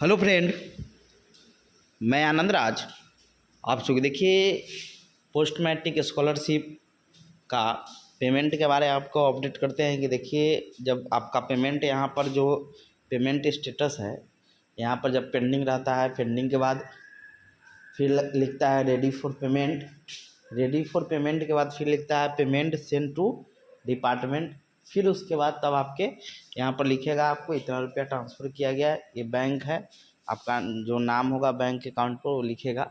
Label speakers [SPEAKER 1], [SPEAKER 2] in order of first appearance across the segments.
[SPEAKER 1] Hello friend, मैं आनंद राज। आप सब देखिए, पोस्ट मैट्रिक स्कॉलरशिप का पेमेंट के बारे में आपको अपडेट करते हैं कि देखिए, जब आपका पेमेंट यहाँ पर जो पेमेंट स्टेटस है, यहाँ पर जब पेंडिंग रहता है, पेंडिंग के बाद फिर लिखता है ready for payment. Ready for payment के बाद फिर लिखता है पेमेंट सेंड टू डिपार्टमेंट। फिर उसके बाद तब आपके यहाँ पर लिखेगा आपको इतना रुपया ट्रांसफ़र किया गया है, ये बैंक है आपका, जो नाम होगा बैंक अकाउंट पर वो लिखेगा।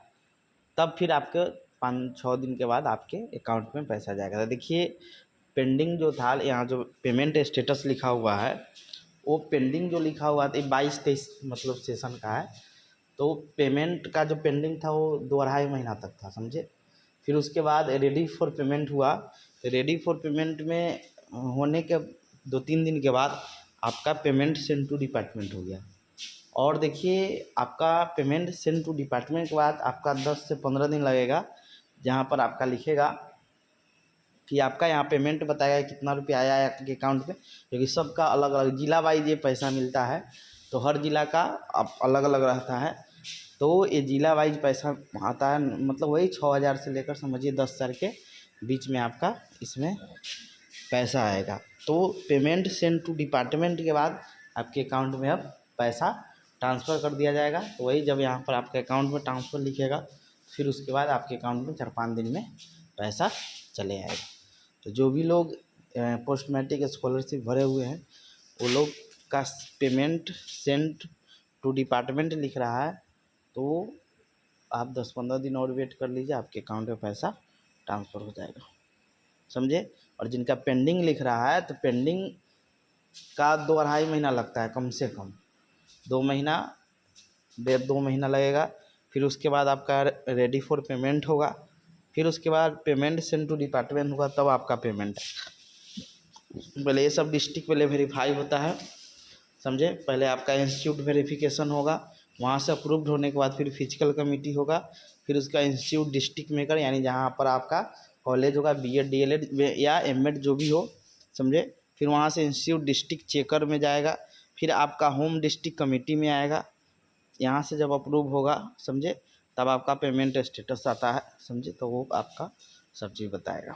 [SPEAKER 1] तब फिर आपके 5-6 दिन के बाद आपके अकाउंट में पैसा जाएगा। तो देखिए, पेंडिंग जो था, यहाँ जो पेमेंट स्टेटस लिखा हुआ है, वो पेंडिंग जो लिखा हुआ था 22-23 मतलब सेशन का है। तो पेमेंट का जो पेंडिंग था वो 2-2.5 महीना तक था, समझे। फिर उसके बाद रेडी फॉर पेमेंट हुआ। तो रेडी फॉर पेमेंट में होने के 2-3 दिन के बाद आपका पेमेंट सेंड टू डिपार्टमेंट हो गया। और देखिए, आपका पेमेंट सेंड टू डिपार्टमेंट के बाद आपका 10 से 15 दिन लगेगा, जहाँ पर आपका लिखेगा कि आपका यहाँ पेमेंट बताएगा कितना रुपया आया है आपके अकाउंट में, क्योंकि सबका अलग अलग जिला वाइज ये पैसा मिलता है। तो हर ज़िला का अब अलग अलग रहता है। तो ये ज़िला वाइज पैसा आता है, मतलब वही 6,000 से लेकर समझिए 10,000 के बीच में आपका इसमें पैसा आएगा। तो पेमेंट सेंड टू डिपार्टमेंट के बाद आपके अकाउंट में अब पैसा ट्रांसफ़र कर दिया जाएगा। तो वही जब यहाँ पर आपके अकाउंट में ट्रांसफ़र लिखेगा, फिर उसके बाद आपके अकाउंट में 4-5 दिन में पैसा चले आएगा। तो जो भी लोग पोस्ट मैट्रिक स्कॉलरशिप भरे हुए हैं, वो लोग का पेमेंट सेंड टू डिपार्टमेंट लिख रहा है, तो आप 10-15 दिन और वेट कर लीजिए, आपके अकाउंट में पैसा ट्रांसफ़र हो जाएगा, समझे। और जिनका पेंडिंग लिख रहा है, तो पेंडिंग का 2-2.5 महीना लगता है कम से कम, 2 महीना 1.5-2 महीना लगेगा। फिर उसके बाद आपका रेडी फॉर पेमेंट होगा। फिर उसके बाद पेमेंट सेंड टू डिपार्टमेंट होगा, तब आपका पेमेंट पहले ये सब डिस्ट्रिक्ट पहले वेरीफाई होता है, समझे। पहले आपका इंस्टीट्यूट वेरिफिकेशन होगा, वहाँ से अप्रूव्ड होने के बाद फिर फिजिकल कमेटी होगा। फिर उसका इंस्टीट्यूट डिस्ट्रिक्ट मेकर, यानी जहाँ पर आपका कॉलेज होगा, बीएड डीएलएड या एमएड जो भी हो, समझे। फिर वहाँ से इंस्टीट्यूट डिस्ट्रिक्ट चेकर में जाएगा, फिर आपका होम डिस्ट्रिक्ट कमेटी में आएगा। यहाँ से जब अप्रूव होगा, समझे, तब आपका पेमेंट स्टेटस आता है, समझे। तो वो आपका सब चीज़ बताएगा।